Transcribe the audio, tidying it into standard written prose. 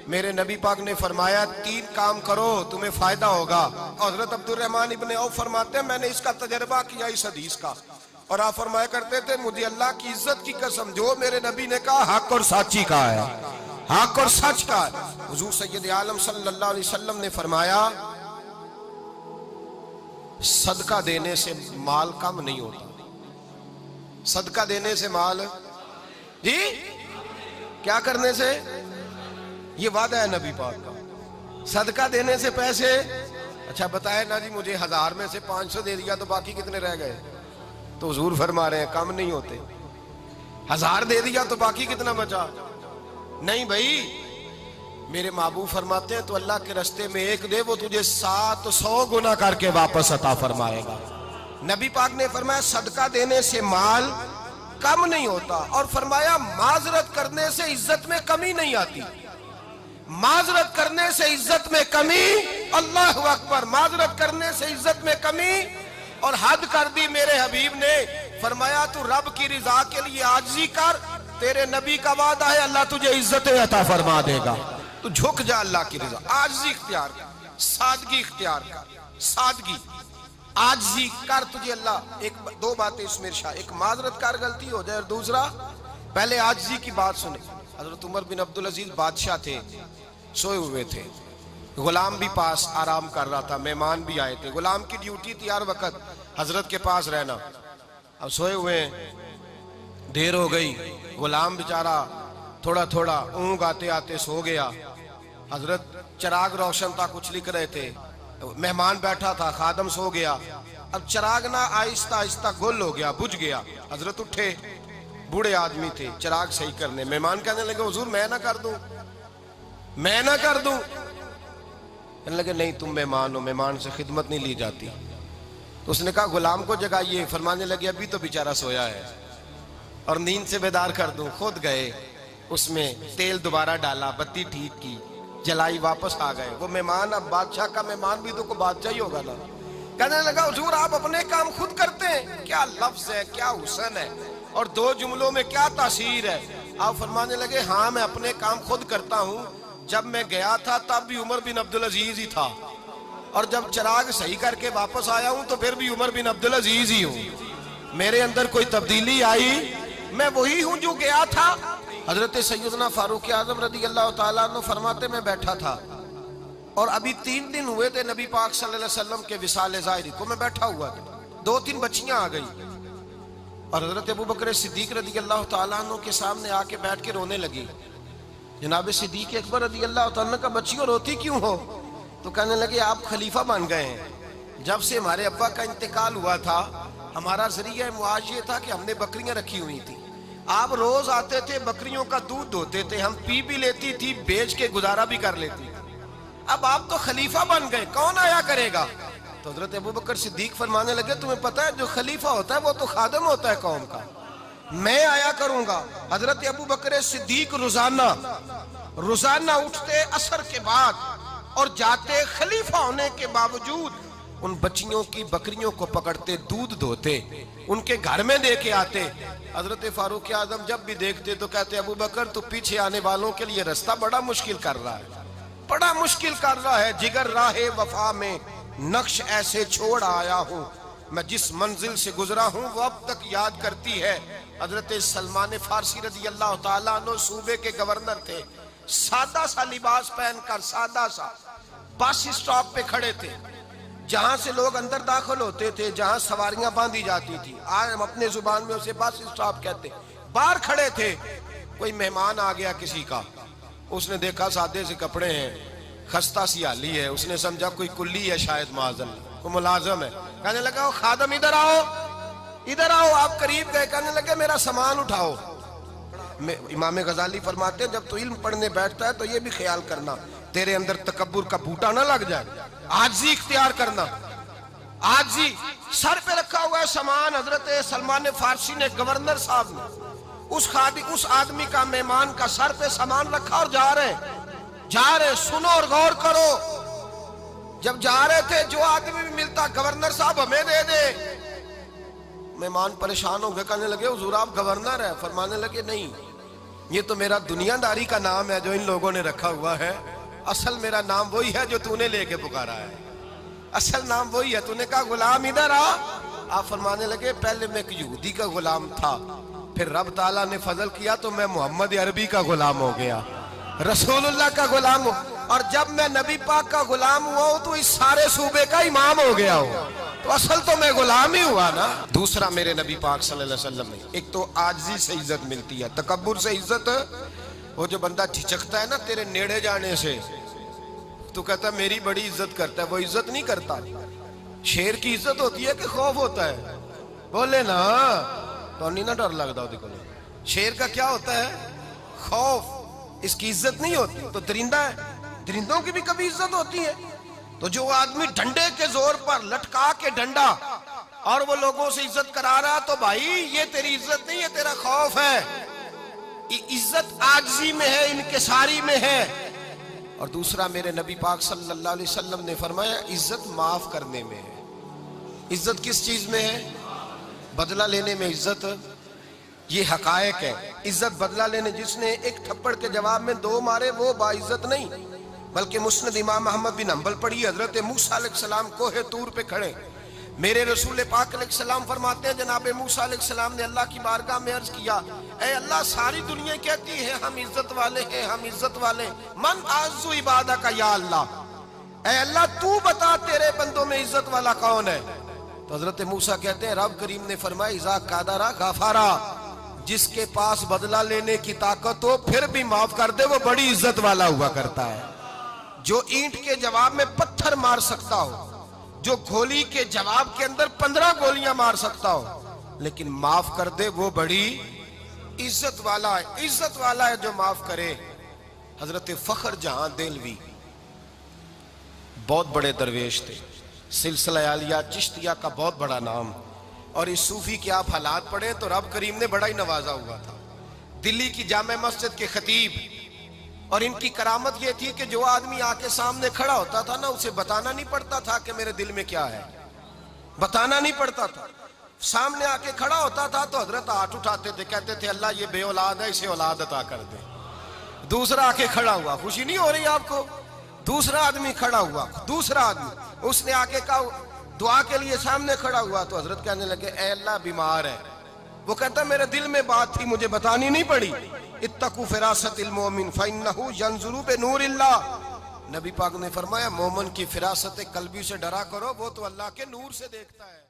میرے نبی پاک نے فرمایا 3 کام کرو تمہیں فائدہ ہوگا. حضرت عبدالرحمن ابن عوف فرماتے ہیں میں نے اس کا تجربہ کیا اس حدیث کا, اور آپ فرمایا کرتے تھے مجھے اللہ کی عزت کی قسم جو میرے نبی نے کہا حق اور سچی کہا ہے, حق اور سچ کا ہے. حضور سید عالم صلی اللہ علیہ وسلم نے فرمایا صدقہ دینے سے مال کم نہیں ہوتا. صدقہ دینے سے مال جی کیا کرنے سے, یہ وعدہ ہے نبی پاک کا. صدقہ دینے سے پیسے, اچھا بتائے نا جی مجھے 1000 میں سے 500 دے دیا تو باقی کتنے رہ گئے؟ تو حضور فرما رہے ہیں کم نہیں ہوتے. 1000 دے دیا تو باقی کتنا بچا؟ نہیں بھائی, میرے محبوب فرماتے ہیں تو اللہ کے رستے میں 1 دے وہ تجھے 700 گنا کر کے واپس عطا فرمائے گا. نبی پاک نے فرمایا صدقہ دینے سے مال کم نہیں ہوتا, اور فرمایا معذرت کرنے سے عزت میں کمی نہیں آتی. معذرت کرنے سے عزت میں کمی, اللہ اکبر, معذرت کرنے سے عزت میں کمی. اور حد کر دی میرے حبیب نے, فرمایا تو رب کی رضا کے لیے عاجزی کر, تیرے نبی کا وعدہ ہے اللہ تجھے عزت عطا فرما دے گا. تو جھک جا اللہ کی رضا, عاجزی اختیار کر, سادگی اختیار کر, سادگی عاجزی کر, تجھے اللہ 2 باتیں اس میں ارشاد, ایک معذرت کر غلطی ہو جائے, اور دوسرا پہلے عاجزی کی بات سنیں. حضرت عمر بن عبدالعزیز بادشاہ تھے, سوئے ہوئے تھے, غلام بھی پاس آرام کر رہا تھا, مہمان بھی آئے تھے. غلام کی ڈیوٹی تھی ہر وقت حضرت کے پاس رہنا. اب سوئے ہوئے ہیں, دیر ہو گئی, غلام بیچارہ تھوڑا تھوڑا اونگ آتے آتے سو گیا. حضرت چراغ روشن تھا, کچھ لکھ رہے تھے, مہمان بیٹھا تھا, خادم سو گیا. اب چراغ نہ آہستہ آہستہ گل ہو گیا, بجھ گیا. حضرت اٹھے, بوڑھے آدمی تھے, چراغ صحیح کرنے. مہمان کہنے لگے حضور میں نہ کر دوں, میں نہ کر دوں. کہنے لگے نہیں تم مہمان ہو, مہمان سے خدمت نہیں لی جاتی. تو اس نے کہا غلام کو جگائیے. فرمانے لگے ابھی تو بیچارہ سویا ہے اور نیند سے بیدار کر دوں. خود گئے, اس میں تیل دوبارہ ڈالا, بتی ٹھیک کی, جلائی, واپس آ گئے. وہ مہمان, اب بادشاہ کا مہمان بھی تو کوئی بادشاہ ہی ہوگا نا. کہنے لگا حضور آپ اپنے کام خود کرتے ہیں, کیا لفظ ہے, کیا حسن ہے, اور 2 جملوں میں کیا تاثیر ہے. آپ فرمانے لگے ہاں میں اپنے کام خود کرتا ہوں. جب میں گیا تھا تب بھی عمر بن عبدالعزیز ہی تھا, اور جب چراغ صحیح کر کے واپس آیا ہوں تو پھر بھی عمر بن عبدالعزیز ہی ہوں. میرے اندر کوئی تبدیلی آئی, میں وہی ہوں جو گیا تھا. حضرت سیدنا فاروق اعظم رضی اللہ تعالیٰ عنہ فرماتے میں بیٹھا تھا, اور ابھی 3 دن ہوئے تھے نبی پاک صلی اللہ علیہ وسلم کے وصال ظاہری کو. میں بیٹھا ہوا تھا, 2-3 بچیاں آ گئی, اور حضرت ابو بکر صدیق رضی اللہ تعالیٰ عنہ کے سامنے آ کے بیٹھ کے رونے لگی. جناب صدیق اکبر رضی اللہ تعالیٰ عنہ کا بچیوں روتی کیوں ہو؟ تو کہنے لگے آپ خلیفہ بن گئے ہیں. جب سے ہمارے ابا کا انتقال ہوا تھا ہمارا ذریعہ معاش یہ تھا کہ ہم نے بکریاں رکھی ہوئی تھی. آپ روز آتے تھے, بکریوں کا دودھ دھوتے تھے, ہم پی بھی لیتی تھی, بیچ کے گزارا بھی کر لیتی. اب آپ تو خلیفہ بن گئے, کون آیا کرے گا؟ تو حضرت ابو بکر صدیق فرمانے لگے تمہیں پتہ ہے جو خلیفہ ہوتا ہے وہ تو خادم ہوتا ہے قوم کا, میں آیا کروں گا. حضرت ابو بکر صدیق روزانہ اٹھتے عصر کے بعد اور جاتے, خلیفہ ہونے کے باوجود ان بچیوں کی بکریوں کو پکڑتے, دودھ دھوتے, ان کے گھر میں دے کے آتے. حضرت فاروق اعظم جب بھی دیکھتے تو کہتے ابو بکر تو پیچھے آنے والوں کے لیے رستہ بڑا مشکل کر رہا ہے, بڑا مشکل کر رہا ہے. جگر راہ وفا میں نقش ایسے چھوڑ آیا ہوں, میں جس منزل سے گزرا ہوں وہ اب تک یاد کرتی ہے. حضرت سلمان فارسی رضی اللہ تعالیٰ عنہ صوبے کے گورنر تھے, سادہ سا لباس پہن کر, سادہ سا, بس اسٹاپ پہ کھڑے تھے, جہاں سے لوگ اندر داخل ہوتے تھے, جہاں سواریاں باندھی جاتی تھی, آج ہم اپنے زبان میں اسے بس اسٹاپ کہتے. باہر کھڑے تھے, کوئی مہمان آ گیا کسی کا, اس نے دیکھا سادے سے کپڑے ہیں, خستہ سی حالی ہے, اس نے سمجھا کوئی کلی ہے شاید, معاذن کوئی ملازم ہے. کہنے لگا خادم ادھر آؤ, ادھر آؤ. آپ قریب گئے, کہنے لگے میرا سامان اٹھاؤ. امام غزالی فرماتے ہیں جب تو علم پڑھنے بیٹھتا ہے تو یہ بھی خیال کرنا تیرے اندر تکبر کا بوٹا نہ لگ جائے, عاجزی اختیار کرنا. عاجزی, سر پہ رکھا ہوا ہے سامان. حضرت سلمان فارسی نے, گورنر صاحب نے, اس آدمی کا, مہمان کا سر پہ سامان رکھا اور جا رہے. سنو اور غور کرو. جب جا رہے تھے جو آدمی بھی ملتا گورنر صاحب ہمیں دے دے. مہمان پریشان ہو گئے, کہنے لگے حضور آپ گورنر ہیں؟ فرمانے لگے نہیں, یہ تو میرا دنیا داری کا نام ہے جو ان لوگوں نے رکھا ہوا ہے، اصل میرا نام وہی ہے جو تو نے لے کے پکارا ہے، اصل نام وہی ہے۔ تو نے کہا غلام ادھر آ، آپ فرمانے لگے پہلے میں ایک یہودی کا غلام تھا، پھر رب تعالیٰ نے فضل کیا تو میں محمد عربی کا غلام ہو گیا، رسول اللہ کا غلام ہوں، اور جب میں نبی پاک کا غلام ہوا ہوں تو اس سارے صوبے کا امام ہو گیا ہوں، تو اصل تو میں غلام ہی ہوا نا۔ دوسرا میرے نبی پاک صلی اللہ علیہ وسلم نے ایک تو عاجزی سے عزت ملتی ہے، تکبر سے عزت، وہ جو بندہ جھجکتا ہے نا تیرے نیڑے جانے سے، تو کہتا ہے میری بڑی عزت کرتا ہے، وہ عزت نہیں کرتا۔ شیر کی عزت ہوتی ہے کہ خوف ہوتا ہے؟ بولے نا تو نہیں نا ڈر لگتا ہوتی کو۔ شیر کا کیا ہوتا ہے؟ خوف، اس کی عزت نہیں ہوتی۔ تو درندہ ہے، درندوں کی بھی کبھی عزت ہوتی ہے؟ تو جو آدمی ڈنڈے کے زور پر لٹکا کے ڈنڈا اور وہ لوگوں سے عزت کرا رہا، تو بھائی یہ تیری عزت نہیں ہے، تیرا خوف ہے۔ عزت عاجزی میں ہے، انکساری میں ہے۔ اور دوسرا میرے نبی پاک صلی اللہ علیہ وسلم نے فرمایا عزت معاف کرنے میں ہے۔ عزت کس چیز میں ہے؟ بدلہ لینے میں عزت، یہ حقائق ہے۔ عزت بدلہ لینے، جس نے ایک تھپڑ کے جواب میں 2 مارے وہ باعزت نہیں، بلکہ مسند امام احمد بن حنبل پڑھی، حضرت موسیٰ علیہ السلام کوہ طور پہ کھڑے، میرے رسول پاک علیہ السلام فرماتے ہیں جناب موسیٰ علیہ السلام نے اللہ کی بارگاہ میں عرض کیا، اے اللہ ساری دنیا کہتی ہے ہم عزت والے ہیں، ہم عزت والے، من اعز عبادک یا اللہ، اے اللہ تو بتا تیرے بندوں میں عزت والا کون ہے؟ تو حضرت موسیٰ کہتے ہیں رب کریم نے فرمایا اذا قادر غفارا، جس کے پاس بدلہ لینے کی طاقت ہو پھر بھی معاف کر دے وہ بڑی عزت والا ہوا کرتا ہے۔ جو اینٹ کے جواب میں پتھر مار سکتا ہو، جو گولی کے جواب کے اندر 15 گولیاں مار سکتا ہو، لیکن معاف کر دے وہ بڑی عزت والا ہے۔ عزت والا ہے جو معاف کرے۔ حضرت فخر جہاں دہلوی بہت بڑے درویش تھے، سلسلہ عالیہ چشتیہ کا بہت بڑا نام، اور اس صوفی کے آپ حالات پڑھیں تو رب کریم نے بڑا ہی نوازا ہوا تھا۔ دلی کی جامع مسجد کے خطیب، اور ان کی کرامت یہ تھی کہ جو آدمی آ کے سامنے کھڑا ہوتا تھا نا اسے بتانا نہیں پڑتا تھا کہ میرے دل میں کیا ہے، بتانا نہیں پڑتا تھا۔ سامنے آ کے کھڑا ہوتا تھا تو حضرت ہاتھ اٹھاتے تھے، کہتے تھے اللہ یہ بے اولاد ہے اسے اولاد عطا کر دے۔ دوسرا آ کے کھڑا ہوا، خوشی نہیں ہو رہی آپ کو؟ دوسرا آدمی کھڑا ہوا، دوسرا آدمی، اس نے آ کے کہا دعا کے لیے سامنے کھڑا ہوا تو حضرت کہنے لگے اے اللہ بیمار ہے، وہ کہتا میرے دل میں بات تھی مجھے بتانی نہیں پڑی، اتقوا فراست المومن فإنہ ینظر بنور اللہ، نبی پاک نے فرمایا مومن کی فراست قلبی سے ڈرا کرو، وہ تو اللہ کے نور سے دیکھتا ہے۔